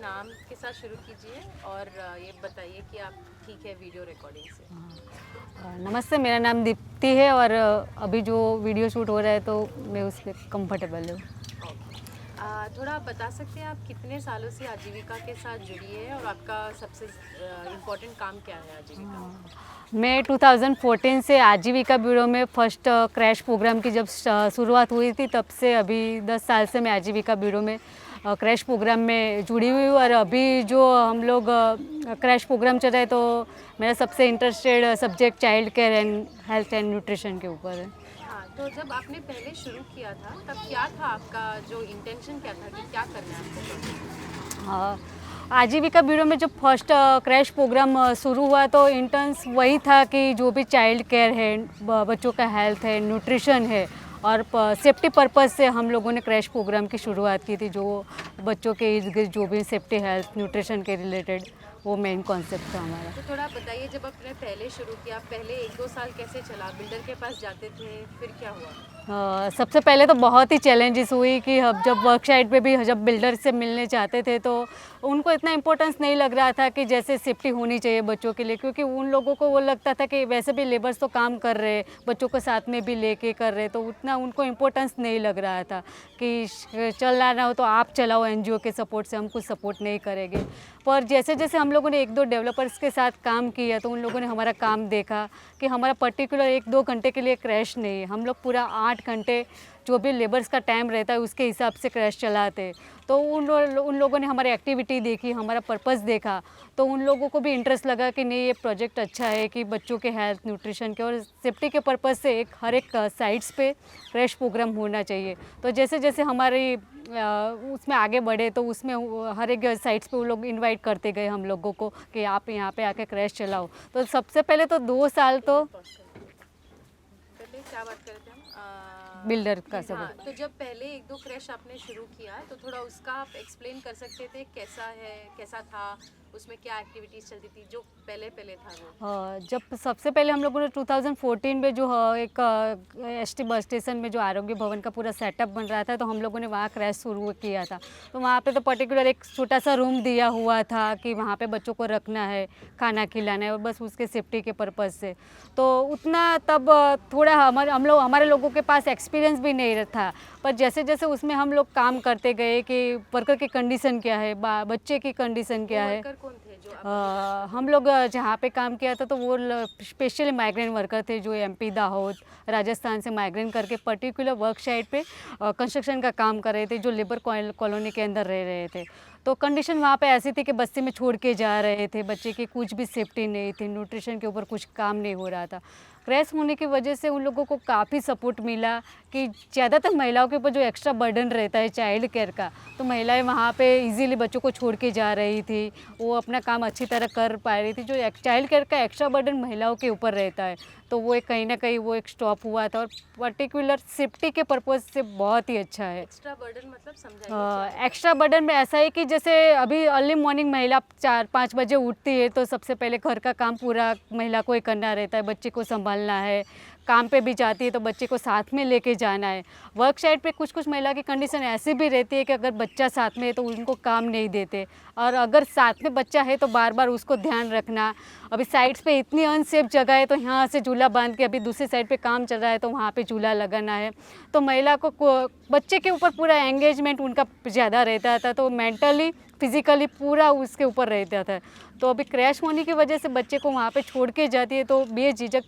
नाम के साथ शुरू कीजिए और ये बताइए कि आप ठीक है वीडियो रिकॉर्डिंग से। नमस्ते, मेरा नाम दीप्ति है और अभी जो वीडियो शूट हो रहा है तो मैं उसमें कंफर्टेबल हूँ। थोड़ा आप बता सकते हैं आप कितने सालों से आजीविका के साथ जुड़ी है और आपका सबसे इम्पोर्टेंट काम क्या है आजीविका? मैं 2014 से आजीविका ब्यूरो में फर्स्ट क्रैश प्रोग्राम की जब शुरुआत हुई थी तब से अभी 10 साल से मैं आजीविका ब्यूरो में क्रैश प्रोग्राम में जुड़ी हुई हूँ। और अभी जो हम लोग क्रैश प्रोग्राम चल रहा है तो मेरा सबसे interested subject child care and health and nutrition के ऊपर है। हाँ, तो जब आपने पहले शुरू किया था तब क्या था आपका जो इंटेंशन क्या था कि क्या करना है आपको? हाँ, आजीविका ब्यूरो में जब फर्स्ट क्रैश प्रोग्राम शुरू हुआ तो इंटर्न्स वही था कि जो भी चाइल्ड केयर है, बच्चों का हेल्थ है, न्यूट्रिशन है और सेफ्टी पर्पज़ से हम लोगों ने क्रैश प्रोग्राम की शुरुआत की थी। जो बच्चों के इर्द गिर्द जो भी सेफ्टी हेल्थ न्यूट्रिशन के रिलेटेड वो मेन कॉन्सेप्ट था हमारा। तो थोड़ा बताइए जब आपने पहले शुरू किया पहले 1-2 साल कैसे चला? बिल्डर के पास जाते थे फिर क्या हुआ? सबसे पहले तो बहुत ही चैलेंजेस हुई कि हम जब वर्क साइट पे भी जब बिल्डर से मिलने जाते थे तो उनको इतना इम्पोर्टेंस नहीं लग रहा था कि जैसे सेफ्टी होनी चाहिए बच्चों के लिए, क्योंकि उन लोगों को वो लगता था कि वैसे भी लेबर्स तो काम कर रहे, बच्चों को साथ में भी लेके कर रहे, तो उतना उनको इम्पोर्टेंस नहीं लग रहा था कि चल रहा हो तो आप चलाओ, एनजीओ के सपोर्ट से हम कुछ सपोर्ट नहीं करेंगे। पर जैसे जैसे हम लोगों ने 1-2 डेवलपर्स के साथ काम किया तो उन लोगों ने हमारा काम देखा कि हमारा पर्टिकुलर 1-2 घंटे के लिए क्रैश नहीं है, हम लोग पूरा 8 घंटे जो भी लेबर्स का टाइम रहता है उसके हिसाब से क्रैश चलाते। तो उन लोगों ने हमारी एक्टिविटी देखी, हमारा पर्पस देखा, तो उन लोगों को भी इंटरेस्ट लगा कि नहीं ये प्रोजेक्ट अच्छा है कि बच्चों के हेल्थ न्यूट्रिशन के और सेफ्टी के पर्पस से हर एक साइट्स पे क्रैश प्रोग्राम होना चाहिए। तो जैसे जैसे हमारी उसमें आगे बढ़े तो उसमें हर एक साइट्स पे वो लोग इनवाइट करते गए हम लोगों को कि आप यहाँ पे आके क्रैश चलाओ। तो सबसे पहले तो 2 साल तो पहले क्या बात कर रहे थे हम? बिल्डर का हाँ, सब। तो जब पहले 1-2 क्रैश आपने शुरू किया तो थोड़ा उसका आप एक्सप्लेन कर सकते थे कैसा है, कैसा था, उसमें क्या एक्टिविटीज़ चलती थी जो पहले पहले था वो? जब सबसे पहले हम लोगों ने 2014 में जो एक एसटी बस स्टेशन में जो आरोग्य भवन का पूरा सेटअप बन रहा था तो हम लोगों ने वहाँ क्रैश शुरू किया था। तो वहाँ पे तो पर्टिकुलर एक छोटा सा रूम दिया हुआ था कि वहाँ पे बच्चों को रखना है, खाना खिलाना है और बस उसके सेफ्टी के पर्पज़ से। तो उतना तब थोड़ा हमारे लोगों के पास एक्सपीरियंस भी नहीं था, पर जैसे जैसे उसमें हम लोग काम करते गए कि वर्कर की कंडीशन क्या है, बच्चे की कंडीशन क्या है। वर्कर कौन थे जो हम लोग जहाँ पे काम किया था तो वो स्पेशली माइग्रेंट वर्कर थे जो एमपी, दाहोद, राजस्थान से माइग्रेंट करके पर्टिकुलर वर्क साइट पे कंस्ट्रक्शन का काम कर रहे थे, जो लेबर कॉलोनी के अंदर रह रहे थे। तो कंडीशन वहाँ पे ऐसी थी कि बस्ती में छोड़ के जा रहे थे, बच्चे की कुछ भी सेफ्टी नहीं थी, न्यूट्रिशन के ऊपर कुछ काम नहीं हो रहा था। क्रैश होने की वजह से उन लोगों को काफ़ी सपोर्ट मिला कि ज़्यादातर महिलाओं के ऊपर जो एक्स्ट्रा बर्डन रहता है चाइल्ड केयर का, तो महिलाएं वहाँ पे इजीली बच्चों को छोड़ के जा रही थी, वो अपना काम अच्छी तरह कर पा रही थी। जो चाइल्ड केयर का एक्स्ट्रा बर्डन महिलाओं के ऊपर रहता है तो वो एक कहीं ना कहीं वो एक स्टॉप हुआ था और पर्टिकुलर सेफ्टी के पर्पज़ से बहुत ही अच्छा है। एक्स्ट्रा बर्डन मतलब समझाइए? एक्स्ट्रा बर्डन में ऐसा है कि जैसे अभी अर्ली मॉर्निंग महिला 4-5 बजे उठती है तो सबसे पहले घर का काम पूरा महिला को ही करना रहता है, बच्चे को संभालना है, काम पे भी जाती है तो बच्चे को साथ में लेके जाना है। वर्क साइट पे कुछ कुछ महिला की कंडीशन ऐसी भी रहती है कि अगर बच्चा साथ में है तो उनको काम नहीं देते, और अगर साथ में बच्चा है तो बार बार उसको ध्यान रखना। अभी साइड्स पे इतनी अनसेफ जगह है तो यहाँ से झूला बांध के, अभी दूसरी साइड पे काम चल रहा है तो वहाँ पे झूला लगाना है, तो महिला को बच्चे के ऊपर पूरा एंगेजमेंट उनका ज़्यादा रहता था, तो मेंटली फिज़िकली पूरा उसके ऊपर रहता था। तो अभी क्रैश होने की वजह से बच्चे को वहाँ पे छोड़ के जाती है तो बेझिझक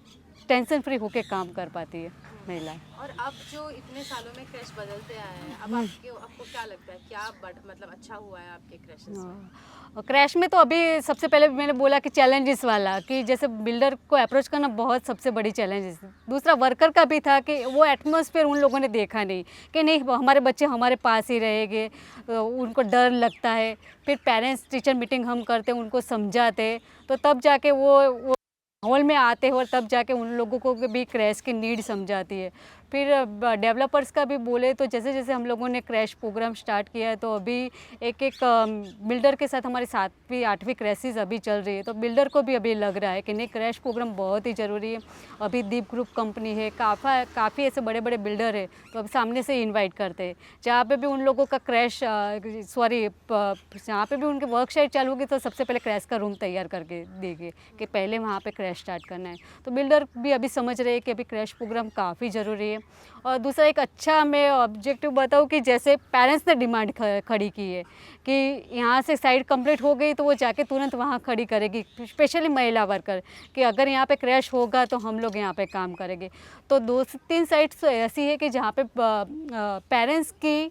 टेंशन फ्री होके काम कर पाती है महिला। और अब जो इतने सालों में क्रैश बदलते आए हैं अब आपको क्या लगता है क्या मतलब अच्छा हुआ है आपके क्रैशेस में? क्रैश में तो अभी सबसे पहले मैंने बोला कि चैलेंजेस वाला, कि जैसे बिल्डर को अप्रोच करना बहुत सबसे बड़ी चैलेंजेस। दूसरा वर्कर का भी था कि वो एटमॉस्फेयर उन लोगों ने देखा नहीं कि नहीं हमारे बच्चे हमारे पास ही रहेंगे, उनको डर लगता है। फिर पेरेंट्स टीचर मीटिंग हम करते, उनको समझाते, तो तब जाके वो हॉल में आते हो और तब जाके उन लोगों को भी क्रैश की नीड समझाती है। फिर डेवलपर्स का भी बोले तो जैसे जैसे हम लोगों ने क्रैश प्रोग्राम स्टार्ट किया है तो अभी एक बिल्डर के साथ हमारी 7वीं 8वीं क्रैशेस अभी चल रही है, तो बिल्डर को भी अभी लग रहा है कि नहीं क्रैश प्रोग्राम बहुत ही ज़रूरी है। अभी दीप ग्रुप कंपनी है, काफ़ी ऐसे बड़े बड़े बिल्डर है, तो अब सामने से इन्वाइट करते हैं जहाँ पे भी उन लोगों का क्रैश जहाँ पे भी उनकी वर्कशाइट चालू होगी तो सबसे पहले क्रैश का रूम तैयार करके देंगे कि पहले वहाँ पे क्रैश स्टार्ट करना है। तो बिल्डर भी अभी समझ रहे हैं कि अभी क्रैश प्रोग्राम काफ़ी ज़रूरी है। और दूसरा एक अच्छा मैं ऑब्जेक्टिव बताऊँ कि जैसे पेरेंट्स ने डिमांड खड़ी की है कि यहाँ से साइड कंप्लीट हो गई तो वो जाके तुरंत वहाँ खड़ी करेगी, स्पेशली महिला वर्कर, कि अगर यहाँ पे क्रैश होगा तो हम लोग यहाँ पे काम करेंगे। तो 2-3 साइट्स तो ऐसी है कि जहाँ पे पेरेंट्स की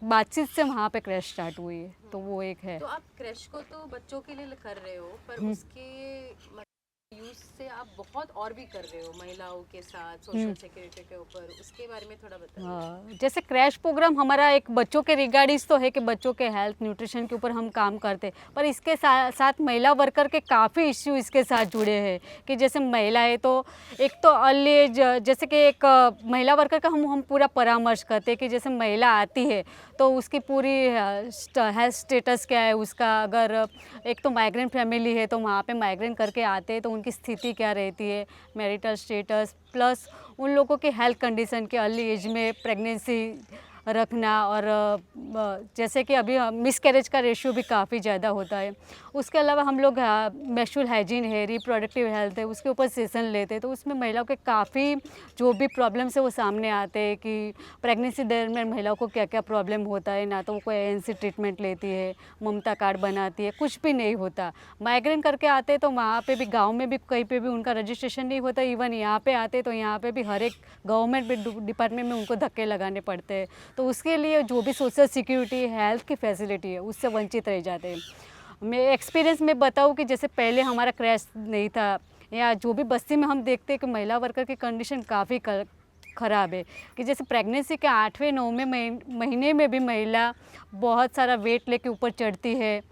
बातचीत से वहाँ पे क्रैश स्टार्ट हुई है, तो वो एक है। तो आप क्रैश को तो बच्चों के लिए कर रहे हो, पर उसके यूज से आप बहुत और भी कर रहे हो महिलाओं के साथ सोशल सिक्योरिटी के ऊपर, उसके बारे में थोड़ा बताइए। हाँ, जैसे क्रैश प्रोग्राम हमारा एक बच्चों के रिगार्डिंग तो है कि बच्चों के हेल्थ न्यूट्रिशन के ऊपर हम काम करते हैं, पर इसके साथ महिला वर्कर के काफ़ी इश्यू इसके साथ जुड़े हैं कि जैसे महिला है तो एक तो अर्ली एज, जैसे कि एक महिला वर्कर का हम पूरा परामर्श करते हैं कि जैसे महिला आती है तो उसकी पूरी हेल्थ स्टेटस क्या है उसका, अगर एक तो माइग्रेंट फैमिली है तो वहाँ पे माइग्रेंट करके आते हैं तो उनकी स्थिति क्या रहती है, मैरिटल स्टेटस, प्लस उन लोगों की हेल्थ कंडीशन के अर्ली एज में प्रेगनेंसी रखना, और जैसे कि अभी मिसकैरेज का रेशियो भी काफ़ी ज़्यादा होता है। उसके अलावा हम लोग मेंस्ट्रुअल हाइजीन है, रिप्रोडक्टिव हेल्थ है, उसके ऊपर सेशन लेते हैं, तो उसमें महिलाओं के काफ़ी जो भी प्रॉब्लम्स है वो सामने आते हैं कि प्रेगनेंसी दरमियान महिलाओं को क्या क्या प्रॉब्लम होता है, ना तो वो कोई ANC ट्रीटमेंट लेती है, ममता कार्ड बनाती है, कुछ भी नहीं होता। माइग्रेन करके आते तो वहाँ पे भी गांव में भी कहीं पे भी उनका रजिस्ट्रेशन नहीं होता, इवन यहाँ पे आते तो यहाँ पे भी हर एक गवर्नमेंट डिपार्टमेंट में उनको धक्के लगाने पड़ते हैं, तो उसके लिए जो भी सोशल सिक्योरिटी हेल्थ की फैसिलिटी है उससे वंचित रह जाते हैं। मैं एक्सपीरियंस में बताऊँ कि जैसे पहले हमारा क्रैश नहीं था, या जो भी बस्ती में हम देखते हैं कि महिला वर्कर की कंडीशन काफ़ी ख़राब है कि जैसे प्रेगनेंसी के 8वें 9वें महीने में भी महिला बहुत सारा वेट लेके ऊपर चढ़ती है।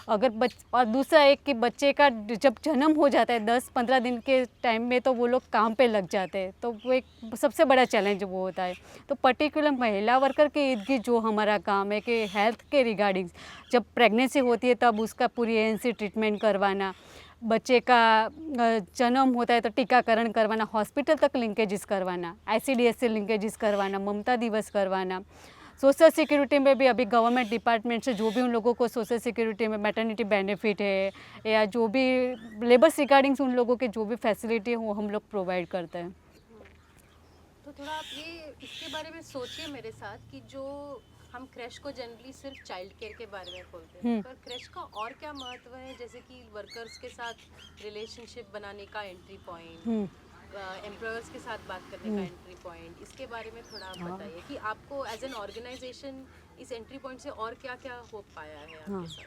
अगर और दूसरा एक कि बच्चे का जब जन्म हो जाता है 10-15 दिन के टाइम में तो वो लोग काम पे लग जाते हैं, तो वो एक सबसे बड़ा चैलेंज वो होता है। तो पर्टिकुलर महिला वर्कर के इर्द गिर्द जो हमारा काम है कि हेल्थ के रिगार्डिंग जब प्रेगनेंसी होती है तब उसका पूरी ANC ट्रीटमेंट करवाना, बच्चे का जन्म होता है तो टीकाकरण करवाना, हॉस्पिटल तक लिंकेजेस करवाना, ICDS से लिंकेजेस करवाना, ममता दिवस करवाना। सोशल सिक्योरिटी में भी अभी गवर्नमेंट डिपार्टमेंट से जो भी उन लोगों को सोशल सिक्योरिटी में मैटरनिटी बेनिफिट है या जो भी लेबर्स रिगार्डिंग्स उन लोगों के जो भी फैसिलिटी है वो हम लोग प्रोवाइड करते हैं। तो थोड़ा आप ये इसके बारे में सोचिए मेरे साथ कि जो हम क्रैश को जनरली सिर्फ चाइल्ड केयर के बारे में बोलते हैं, पर क्रैश का और क्या महत्व है, जैसे कि वर्कर्स के साथ रिलेशनशिप बनाने का एंट्री पॉइंट, एम्प्लॉयर्स के साथ बात करने का एंट्री पॉइंट, इसके बारे में थोड़ा आप बताइए कि आपको एज एन ऑर्गेनाइजेशन इस एंट्री पॉइंट से और क्या क्या हो पाया है आपके साथ।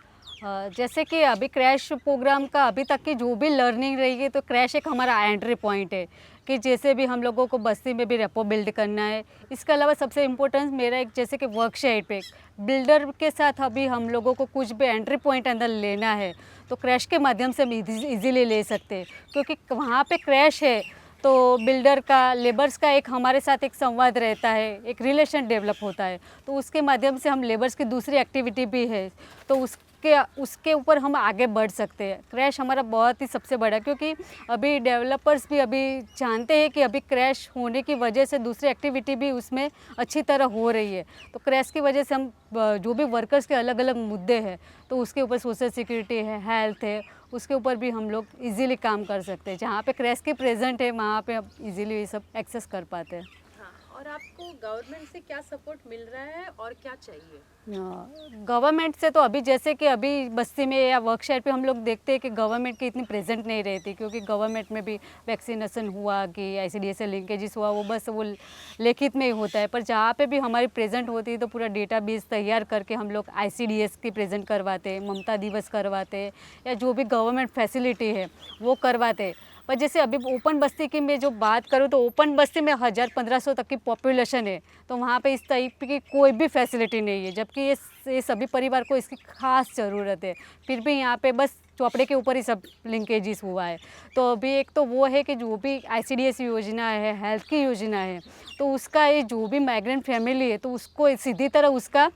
जैसे कि अभी क्रैश प्रोग्राम का अभी तक की जो भी लर्निंग रही है तो क्रैश एक हमारा एंट्री पॉइंट है कि जैसे भी हम लोगों को बस्ती में भी रेपो बिल्ड करना है। इसके अलावा सबसे इम्पोर्टेंस मेरा एक जैसे कि वर्कशाइट पे बिल्डर के साथ अभी हम लोगों को कुछ भी एंट्री पॉइंट अंदर लेना है तो क्रैश के माध्यम से हम इजीली ले सकते हैं, क्योंकि वहाँ पे क्रैश है तो बिल्डर का लेबर्स का एक हमारे साथ एक संवाद रहता है, एक रिलेशन डेवलप होता है, तो उसके माध्यम से हम लेबर्स की दूसरी एक्टिविटी भी है तो उसके ऊपर हम आगे बढ़ सकते हैं। क्रैश हमारा बहुत ही सबसे बड़ा, क्योंकि अभी डेवलपर्स भी अभी जानते हैं कि अभी क्रैश होने की वजह से दूसरी एक्टिविटी भी उसमें अच्छी तरह हो रही है, तो क्रैश की वजह से हम जो भी वर्कर्स के अलग अलग मुद्दे हैं तो उसके ऊपर सोशल सिक्योरिटी है, हेल्थ है, उसके ऊपर भी हम लोग इजीली काम कर सकते हैं। जहाँ पे क्रैश की प्रेजेंट है वहाँ पे हम इजीली ये सब एक्सेस कर पाते हैं। हाँ, और आपको गवर्नमेंट से क्या सपोर्ट मिल रहा है और क्या चाहिए? गवर्नमेंट से तो अभी जैसे कि अभी बस्ती में या वर्कशाइट पे हम लोग देखते हैं कि गवर्नमेंट की इतनी प्रेजेंट नहीं रहती, क्योंकि गवर्नमेंट में भी वैक्सीनेशन हुआ कि ICDS से लिंकेजेस हुआ वो बस वो लिखित में ही होता है, पर जहाँ पे भी हमारी प्रेजेंट होती है तो पूरा डेटाबेस तैयार करके हम लोग ICDS की प्रेजेंट करवाते, ममता दिवस करवाते या जो भी गवर्नमेंट फैसिलिटी है वो करवाते। पर जैसे अभी ओपन बस्ती की मैं जो बात करूँ तो ओपन बस्ती में 1000-1500 तक की पॉपुलेशन है, तो वहाँ पे इस टाइप की कोई भी फैसिलिटी नहीं है, जबकि ये सभी परिवार को इसकी खास ज़रूरत है। फिर भी यहाँ पे बस चौपड़े के ऊपर ही सब लिंकेजेस हुआ है। तो अभी एक तो वो है कि जो भी ICDS योजना है, हेल्थ की योजना है, तो उसका ये जो भी माइग्रेंट फैमिली है तो उसको सीधी तरह उसका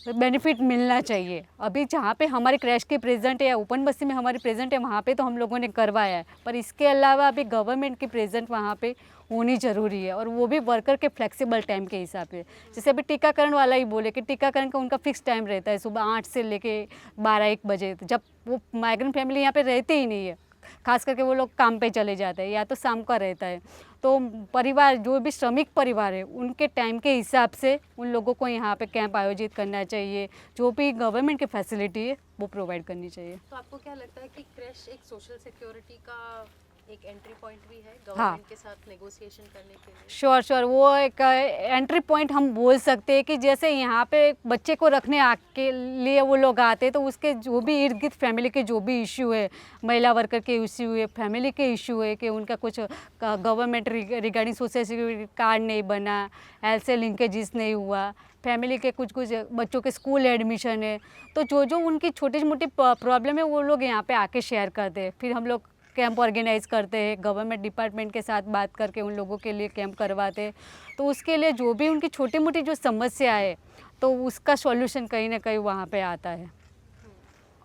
बेनिफिट मिलना चाहिए। अभी जहाँ पे हमारी क्रैश की प्रेजेंट है या ओपन बस्ती में हमारी प्रेजेंट है वहाँ पे तो हम लोगों ने करवाया है, पर इसके अलावा अभी गवर्नमेंट की प्रेजेंट वहाँ पे होनी ज़रूरी है, और वो भी वर्कर के फ्लेक्सिबल टाइम के हिसाब से। जैसे अभी टीकाकरण वाला ही बोले कि टीकाकरण का उनका फिक्स टाइम रहता है, सुबह 8 से लेके 12-1 बजे, जब वो माइग्रेंट फैमिली यहाँ पे रहती ही नहीं है, खास करके वो लोग काम पे चले जाते हैं या तो शाम का रहता है। तो परिवार जो भी श्रमिक परिवार है उनके टाइम के हिसाब से उन लोगों को यहाँ पे कैंप आयोजित करना चाहिए, जो भी गवर्नमेंट की फैसिलिटी है वो प्रोवाइड करनी चाहिए। तो आपको क्या लगता है कि क्रैश एक सोशल सिक्योरिटी का एक एंट्री पॉइंट भी है हाँ। गवर्नमेंट के साथ नेगोशिएशन करने के लिए? श्योर वो एक एंट्री पॉइंट हम बोल सकते हैं कि जैसे यहाँ पे बच्चे को रखने के लिए वो लोग आते हैं, तो उसके जो भी इर्द गिर्द फैमिली के जो भी इश्यू है, महिला वर्कर के इश्यू है, फैमिली के इश्यू है कि उनका कुछ government regarding social security card नहीं बना, हेल्थ से लिंकेजेस नहीं हुआ, फैमिली के कुछ बच्चों के स्कूल एडमिशन है, तो जो उनकी छोटी मोटी प्रॉब्लम है वो लोग यहाँ पे आके शेयर करते हैं। फिर हम लोग कैंप ऑर्गेनाइज करते हैं, गवर्नमेंट डिपार्टमेंट के साथ बात करके उन लोगों के लिए कैंप करवाते हैं। तो उसके लिए जो भी उनकी छोटी मोटी जो समस्या है तो उसका सॉल्यूशन कहीं ना कहीं वहाँ पे आता है।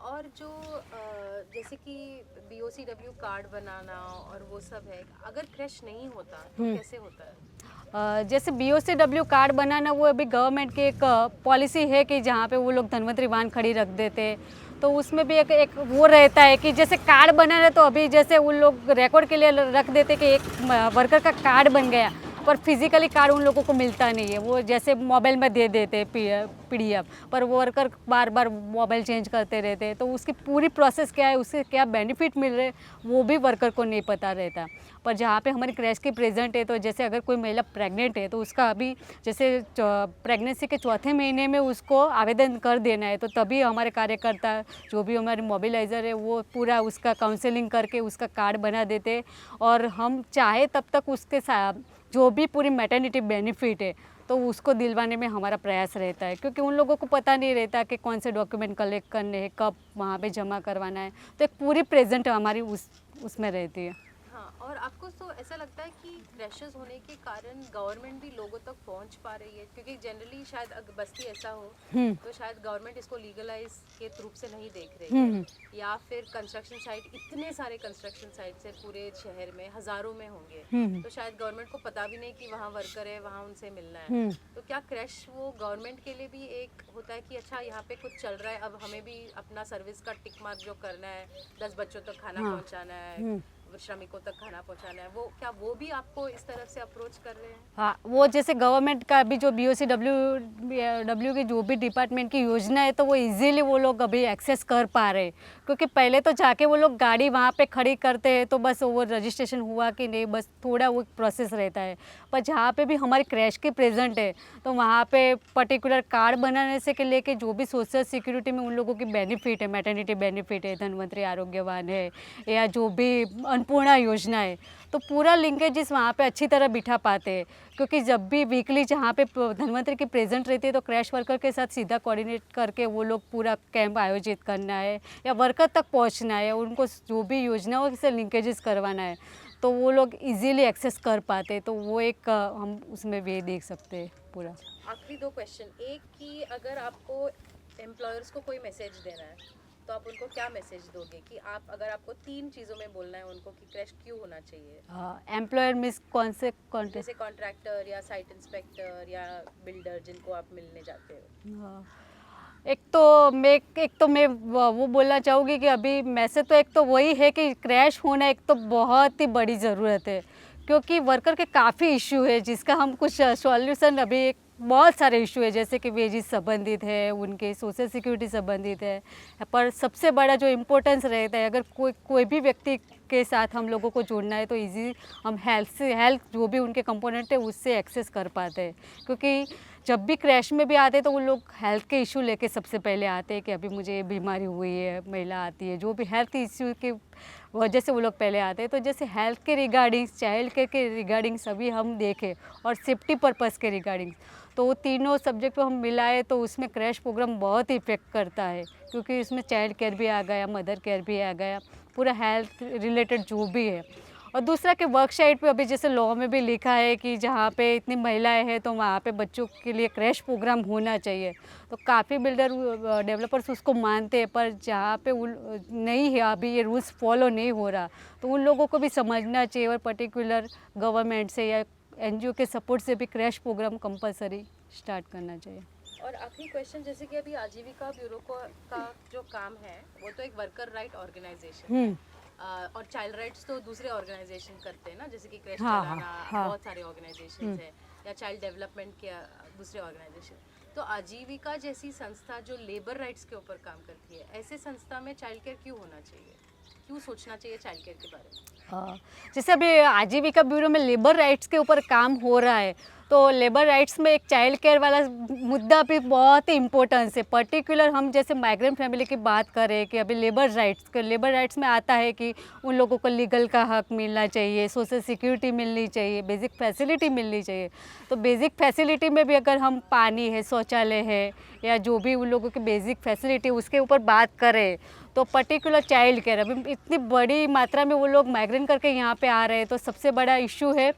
और जो जैसे कि BOCW कार्ड बनाना और वो सब है, अगर क्रैश नहीं होता तो कैसे होता है? जैसे BOCW कार्ड बनाना वो अभी गवर्नमेंट की एक पॉलिसी है कि जहाँ पे वो लोग धन्वंतरी वाहन खड़ी रख देते हैं, तो उसमें भी एक वो रहता है कि जैसे कार्ड बना रहे तो अभी जैसे उन लोग रिकॉर्ड के लिए रख देते कि एक वर्कर का कार्ड बन गया, पर फिजिकली कार्ड उन लोगों को मिलता नहीं है। वो जैसे मोबाइल में दे देते PDF, पर वो वर्कर बार बार मोबाइल चेंज करते रहते हैं, तो उसकी पूरी प्रोसेस क्या है, उससे क्या बेनिफिट मिल रहे वो भी वर्कर को नहीं पता रहता। पर जहाँ पे हमारी क्रैश की प्रेजेंट है, तो जैसे अगर कोई महिला प्रेग्नेंट है तो उसका अभी जैसे प्रेगनेंसी के चौथे महीने में उसको आवेदन कर देना है, तो तभी हमारे कार्यकर्ता जो भी हमारे मोबिलाइज़र है वो पूरा उसका काउंसलिंग करके उसका कार्ड बना देते, और हम चाहे तब तक उसके साथ जो भी पूरी मैटरनिटी बेनिफिट है तो उसको दिलवाने में हमारा प्रयास रहता है, क्योंकि उन लोगों को पता नहीं रहता कि कौन से डॉक्यूमेंट कलेक्ट करने हैं, कब वहाँ पे जमा करवाना है, तो एक पूरी प्रेजेंट हमारी उसमें रहती है। हाँ, और आपको तो ऐसा लगता है कि क्रैशेस होने के कारण गवर्नमेंट भी लोगों तक पहुंच पा रही है? क्योंकि जनरली शायद अगर बस्ती ऐसा हो तो शायद गवर्नमेंट इसको लीगलाइज के रूप से नहीं देख रही है, या फिर कंस्ट्रक्शन साइट, इतने सारे कंस्ट्रक्शन साइट्स है पूरे शहर में, हजारों में होंगे, तो शायद गवर्नमेंट को पता भी नहीं कि वहाँ वर्कर है, वहाँ उनसे मिलना है। तो क्या क्रैश वो गवर्नमेंट के लिए भी एक होता है कि अच्छा यहाँ पे कुछ चल रहा है, अब हमें भी अपना सर्विस का टिक मार्क जो करना है, 10 बच्चों तक खाना पहुँचाना है, श्रमिकों तक खाना पहुंचाना है, वो क्या वो भी आपको इस तरफ से अप्रोच कर रहे हैं? हाँ, वो जैसे गवर्नमेंट का अभी जो BOCW की जो भी डिपार्टमेंट की योजना है तो वो इजीली वो लोग अभी एक्सेस कर पा रहे हैं, क्योंकि पहले तो जाके वो लोग गाड़ी वहाँ पे खड़ी करते हैं तो बस वो रजिस्ट्रेशन हुआ कि नहीं, बस थोड़ा वो प्रोसेस रहता है। पर जहाँ पे भी हमारी क्रैश की प्रेजेंट है तो वहाँ पे पर्टिकुलर कार्ड बनाने से के लेके जो भी सोशल सिक्योरिटी में उन लोगों की बेनिफिट है, मैटरनिटी बेनिफिट है, धन्वंतरी आरोग्यवान है, या जो भी अन्नपूर्णा योजना है, तो पूरा लिंकेजेस वहाँ पे अच्छी तरह बिठा पाते हैं। क्योंकि जब भी वीकली जहाँ पे धन्वंतरी की प्रेजेंट रहती है तो क्रैश वर्कर के साथ सीधा कोऑर्डिनेट करके वो लोग पूरा कैंप आयोजित करना है या वर्कर तक पहुँचना है, उनको जो भी योजनाओं से लिंकेजेस करवाना है, तो वो लोग इजीली एक्सेस कर पाते, तो वो एक हम उसमें वे देख सकते हैं पूरा। आखिरी 2 क्वेश्चन, एक कि अगर आपको एम्प्लॉयर्स को कोई मैसेज देना है तो आप उनको क्या मैसेज दोगे, कि आप अगर आपको 3 चीज़ों में बोलना है उनको कि क्रैश क्यों होना चाहिए? एम्प्लॉयर मिस कौन से जैसे कॉन्ट्रैक्टर या साइट इंस्पेक्टर या बिल्डर जिनको आप मिलने जाते हो? एक तो मैं वो बोलना चाहूँगी कि अभी मैसेज तो एक तो वही है कि क्रैश होना एक तो बहुत ही बड़ी ज़रूरत है, क्योंकि वर्कर के काफ़ी इशू है जिसका हम कुछ सॉल्यूशन अभी बहुत सारे इशू है, जैसे कि वेजेस संबंधित है, उनके सोशल सिक्योरिटी संबंधित है, पर सबसे बड़ा जो इम्पोर्टेंस रहता है, अगर कोई भी व्यक्ति के साथ हम लोगों को जोड़ना है तो इजी हम हेल्थ जो भी उनके कंपोनेंट है उससे एक्सेस कर पाते हैं। क्योंकि जब भी क्रैश में भी आते हैं तो वो लोग हेल्थ के इशू लेके सबसे पहले आते हैं कि अभी मुझे बीमारी हुई है, महिला आती है, जो भी हेल्थ इशू की वजह से वो लोग पहले आते हैं। तो जैसे हेल्थ के रिगार्डिंग, चाइल्ड केयर के रिगार्डिंग सभी हम देखें और सेफ्टी पर्पज़ के रिगार्डिंग, तो वो तीनों सब्जेक्ट को हम मिलाए तो उसमें क्रैश प्रोग्राम बहुत इफेक्ट करता है, क्योंकि उसमें चाइल्ड केयर भी आ गया, मदर केयर भी आ गया, पूरा हेल्थ रिलेटेड जो भी है। और दूसरा कि वर्क साइट पे अभी जैसे लॉ में भी लिखा है कि जहाँ पे इतनी महिलाएं हैं तो वहाँ पे बच्चों के लिए क्रैश प्रोग्राम होना चाहिए। तो काफ़ी बिल्डर डेवलपर्स उसको मानते हैं, पर जहाँ पे नहीं है, अभी ये रूल्स फॉलो नहीं हो रहा, तो उन लोगों को भी समझना चाहिए और पर्टिकुलर गवर्नमेंट से या एनजीओ के सपोर्ट से भी क्रैश प्रोग्राम कंपलसरी स्टार्ट करना चाहिए। और आखिरी क्वेश्चन, जैसे कि अभी आजीविका ब्यूरो का जो काम है वो तो एक वर्कर राइट ऑर्गेनाइजेशन है, और चाइल्ड राइट्स तो दूसरे ऑर्गेनाइजेशन करते हैं ना, जैसे कि क्रैश चलाना, बहुत सारे ऑर्गेनाइजेशन है, या चाइल्ड डेवलपमेंट के दूसरे ऑर्गेनाइजेशन। तो आजीविका जैसी संस्था जो लेबर राइट्स के ऊपर काम करती है, ऐसे संस्था में चाइल्ड केयर क्यों होना चाहिए, क्यों सोचना चाहिए चाइल्ड केयर के बारे में? जैसे अभी आजीविका ब्यूरो में लेबर राइट्स के ऊपर काम हो रहा है, तो लेबर राइट्स में एक चाइल्ड केयर वाला मुद्दा भी बहुत ही इम्पोर्टेंस है। पर्टिकुलर हम जैसे माइग्रेंट फैमिली की बात करें कि अभी लेबर राइट्स में आता है कि उन लोगों को लीगल का हक मिलना चाहिए, सोशल सिक्योरिटी मिलनी चाहिए, बेसिक फैसिलिटी मिलनी चाहिए। तो बेसिक फैसिलिटी में भी अगर हम पानी है, शौचालय है, या जो भी उन लोगों की बेसिक फैसिलिटी उसके ऊपर बात करें, तो पर्टिकुलर चाइल्ड केयर, अभी इतनी बड़ी मात्रा में वो लोग माइग्रेंट करके यहाँ पे आ रहे हैं, तो सबसे बड़ा इशू है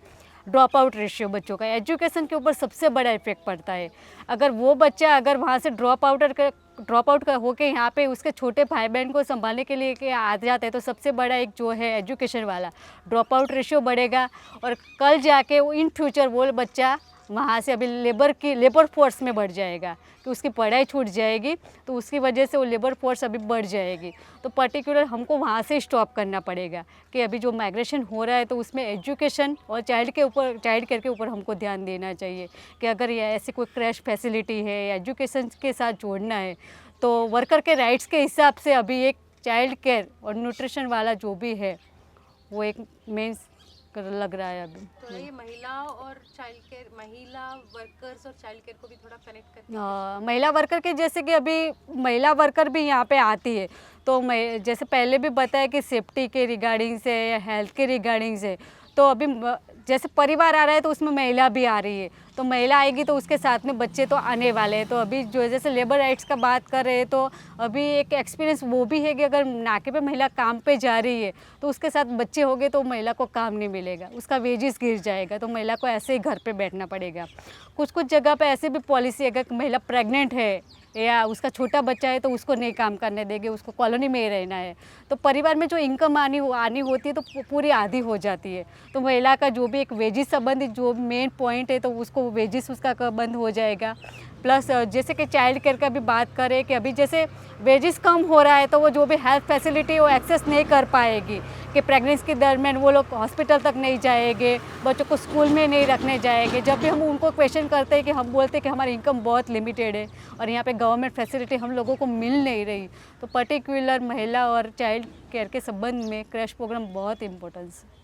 ड्रॉप आउट रेशियो। बच्चों का एजुकेशन के ऊपर सबसे बड़ा इफेक्ट पड़ता है। अगर वो बच्चा अगर वहाँ से ड्रॉप आउट होके यहाँ पे उसके छोटे भाई बहन को संभालने के लिए के आ जाते हैं, तो सबसे बड़ा एक जो है एजुकेशन वाला ड्रॉप आउट रेशियो बढ़ेगा, और कल जाके वो इन फ्यूचर वो बच्चा वहाँ से अभी लेबर फोर्स में बढ़ जाएगा, कि उसकी पढ़ाई छूट जाएगी, तो उसकी वजह से वो लेबर फोर्स अभी बढ़ जाएगी। तो पर्टिकुलर हमको वहाँ से स्टॉप करना पड़ेगा कि अभी जो माइग्रेशन हो रहा है तो उसमें एजुकेशन और चाइल्ड केयर के ऊपर हमको ध्यान देना चाहिए कि अगर ये ऐसी कोई क्रैश फैसिलिटी है या एजुकेशन के साथ जोड़ना है, तो वर्कर के राइट्स के हिसाब से अभी एक चाइल्ड केयर और न्यूट्रिशन वाला जो भी है वो एक मेन लग रहा है अभी। तो ये महिला वर्कर्स और चाइल्ड केयर को भी थोड़ा कनेक्ट करती है। महिला वर्कर के जैसे कि अभी महिला वर्कर भी यहाँ पे आती है, तो मैं जैसे पहले भी बताया कि सेफ्टी के रिगार्डिंग से या हेल्थ के रिगार्डिंग से, तो अभी जैसे परिवार आ रहा है तो उसमें महिला भी आ रही है, तो महिला आएगी तो उसके साथ में बच्चे तो आने वाले हैं। तो अभी जो जैसे लेबर राइट्स का बात कर रहे हैं, तो अभी एक एक्सपीरियंस वो भी है कि अगर नाके पे महिला काम पे जा रही है तो उसके साथ बच्चे हो गए तो महिला को काम नहीं मिलेगा, उसका वेजेस गिर जाएगा, तो महिला को ऐसे ही घर पे बैठना पड़ेगा। कुछ जगह पे ऐसे भी पॉलिसी है, अगर महिला प्रेग्नेंट है या उसका छोटा बच्चा है तो उसको नहीं काम करने देंगे, उसको कॉलोनी में ही रहना है। तो परिवार में जो इनकम आनी होती है तो पूरी आधी हो जाती है। तो महिला का जो भी एक वेजिस संबंधित जो मेन पॉइंट है, तो उसको वेजिस उसका बंद हो जाएगा। प्लस जैसे कि चाइल्ड केयर का भी बात करें कि अभी जैसे वेजिस कम हो रहा है, तो वो जो भी हेल्थ फैसिलिटी वो एक्सेस नहीं कर पाएगी, कि प्रेगनेंसी के दरमियान वो लोग हॉस्पिटल तक नहीं जाएंगे, बच्चों को स्कूल में नहीं रखने जाएंगे। जब भी हम उनको क्वेश्चन करते हैं कि हम बोलते हैं कि हमारी इनकम बहुत लिमिटेड है और यहाँ पे गवर्नमेंट फैसिलिटी हम लोगों को मिल नहीं रही, तो पर्टिकुलर महिला और चाइल्ड केयर के संबंध में क्रैश प्रोग्राम बहुत इम्पोर्टेंस है।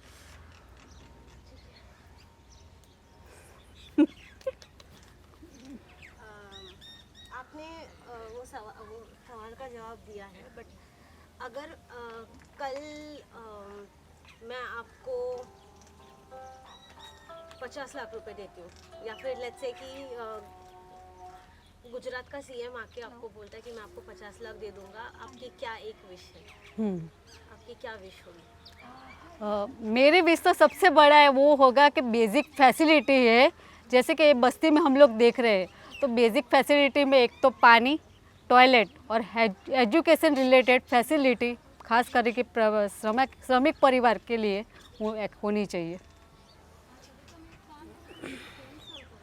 आपने वो सवाल का जवाब दिया है, बट अगर कल मैं आपको 50 लाख रुपए देती हूँ, या फिर लेट्स से कि गुजरात का सीएम आके आपको बोलता है कि मैं आपको 50 लाख दे दूंगा, आपकी क्या एक विश है? आपकी क्या विश होगी? मेरी विश तो सबसे बड़ा है, वो होगा कि बेसिक फैसिलिटी है, जैसे कि बस्ती में हम लोग देख रहे हैं, तो बेसिक फैसिलिटी में एक तो पानी, टॉयलेट और एजुकेशन रिलेटेड फैसिलिटी खास करके श्रमिक परिवार के लिए वो होनी चाहिए।